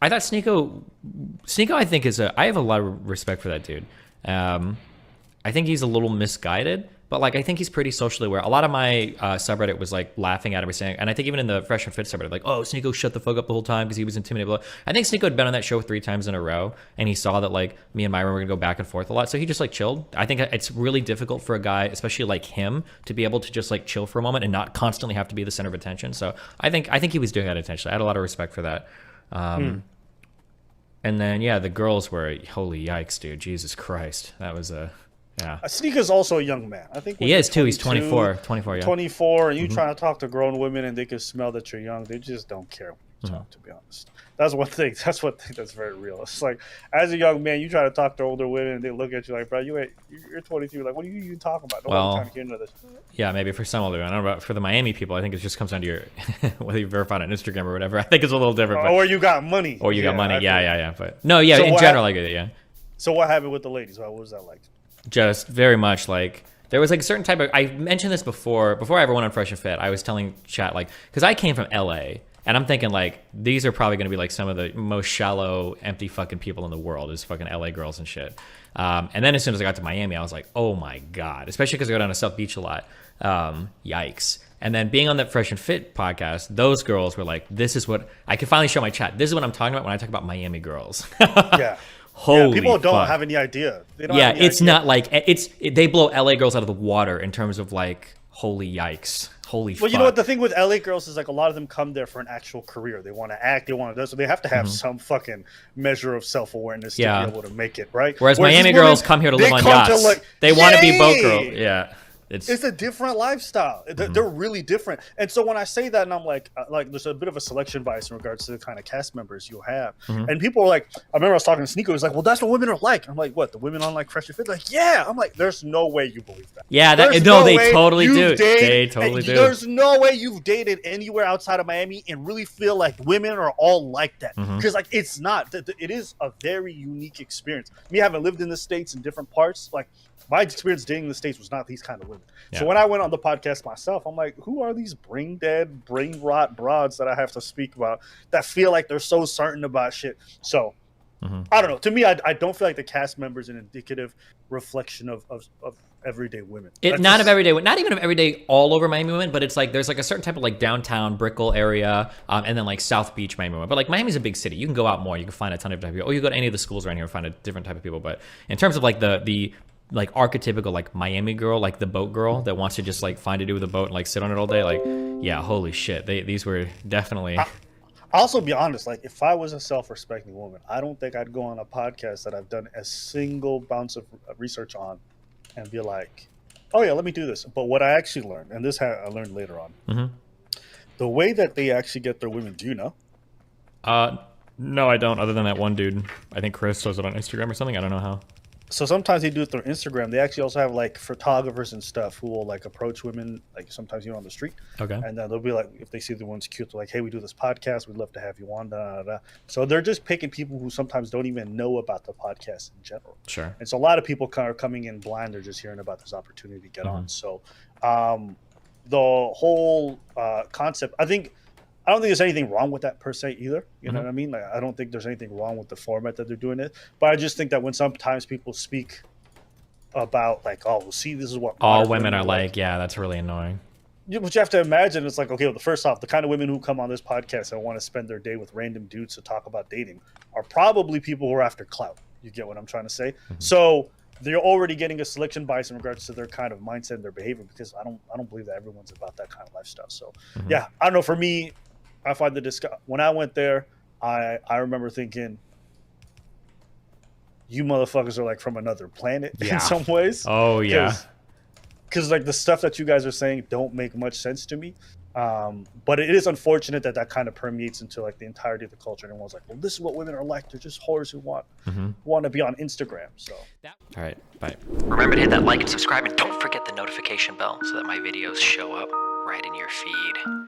I thought Sneeko, I think I have a lot of respect for that dude. I think he's a little misguided, but like I think he's pretty socially aware. A lot of my subreddit was like laughing at him, saying, and I think even in the Fresh and Fit subreddit, like, oh, Sneeko shut the fuck up the whole time because he was intimidated. Blah. I think Sneeko had been on that show 3 times in a row, and he saw that like me and Myron were gonna go back and forth a lot, so he just like chilled. I think it's really difficult for a guy, especially like him, to be able to just like chill for a moment and not constantly have to be the center of attention. So I think he was doing that intentionally. I had a lot of respect for that. And then yeah, the girls were holy yikes, dude. Jesus Christ, that was a. Yeah. Sneaker's also a young man. I think he is too. He's 24. 24, yeah. 24, and you trying to talk to grown women and they can smell that you're young. They just don't care when you talk, to be honest. That's one thing. That's one thing that's very real. It's like, as a young man, you try to talk to older women and they look at you like, bro, you're 23. Like, what are you even talking about? No one's trying to hear into this. Yeah, maybe for some older, I don't know about for the Miami people. I think it just comes down to your whether you verify on Instagram or whatever. I think it's a little different. But, or you got money. Or you got money. Yeah. But no, yeah. So in general, I get it. Yeah. So what happened with the ladies? What was that like? Just very much like there was like a certain type of. I mentioned this before I ever went on Fresh and Fit. I was telling chat like because I came from LA. And I'm thinking, like, these are probably going to be, like, some of the most shallow, empty fucking people in the world is fucking LA girls and shit. And then as soon as I got to Miami, I was like, oh, my God. Especially because I go down to South Beach a lot. Yikes. And then being on that Fresh and Fit podcast, those girls were like, this is what... I could finally show my chat. This is what I'm talking about when I talk about Miami girls. Yeah. Holy people don't fuck. have any idea. They don't yeah, have any it's idea. not like... They blow LA girls out of the water in terms of, like, holy yikes. Holy fuck. Well, you know what? The thing with LA girls is like a lot of them come there for an actual career. They want to act. They want to do so. They have to have some fucking measure of self-awareness to be able to make it, right? Whereas Miami girls come here to live on yachts. They want to be boat girl. Yeah. It's a different lifestyle. They're really different. And so when I say that, and I'm like there's a bit of a selection bias in regards to the kind of cast members you'll have. And people are like, I remember I was talking to Sneeko. He was like, well, that's what women are like. I'm like, what? The women on like Fresh and Fit? Like, yeah. I'm like, there's no way you believe that. Yeah, they totally do. They totally do. There's no way you've dated anywhere outside of Miami and really feel like women are all like that. Because like it's not. It is a very unique experience. Me having lived in the States in different parts, like my experience dating in the States was not these kind of women. Yeah. So when I went on the podcast myself, I'm like, who are these brain dead, brain rot broads that I have to speak about that feel like they're so certain about shit? So I don't know. To me, I don't feel like the cast member is an indicative reflection of everyday women. Not even of everyday all over Miami women, but it's like there's like a certain type of like downtown Brickell area, and then like South Beach Miami women. But like Miami's a big city. You can go out more. You can find a ton of different people. Or you go to any of the schools around here and find a different type of people. But in terms of like the like archetypical like Miami girl, like the boat girl that wants to just like find to do with a boat and like sit on it all day, like yeah, holy shit, these were definitely. I'll also be honest, like if I was a self-respecting woman, I don't think I'd go on a podcast that I've done a single bounce of research on and be like, oh yeah, let me do this. But what I actually learned, and this I learned later on, the way that they actually get their women, do you know? No, I don't, other than that one dude. I think Chris does it on Instagram or something. I don't know how. So sometimes they do it through Instagram. They actually also have like photographers and stuff who will like approach women, like sometimes on the street. Okay. And then they'll be like, if they see the one's cute, they're like, hey, we do this podcast. We'd love to have you on. Da, da, da. So they're just picking people who sometimes don't even know about the podcast in general. Sure. And so a lot of people are coming in blind. They're just hearing about this opportunity to get on. So the whole concept, I don't think there's anything wrong with that per se either. You know what I mean? Like, I don't think there's anything wrong with the format that they're doing it. But I just think that when sometimes people speak about like, oh, well, see, this is what all women are like. Yeah, that's really annoying. But you have to imagine it's like, okay, well, first off, the kind of women who come on this podcast and want to spend their day with random dudes to talk about dating are probably people who are after clout. You get what I'm trying to say? So they're already getting a selection bias in regards to their kind of mindset and their behavior, because I don't believe that everyone's about that kind of lifestyle. So yeah, I don't know. For me, I find when I went there, I remember thinking, you motherfuckers are like from another planet in some ways. Oh yeah. Because like the stuff that you guys are saying don't make much sense to me. But it is unfortunate that kind of permeates into like the entirety of the culture. And everyone's like, well, this is what women are like. They're just whores who want to be on Instagram. So. All right. Bye. Remember to hit that like and subscribe, and don't forget the notification bell so that my videos show up right in your feed.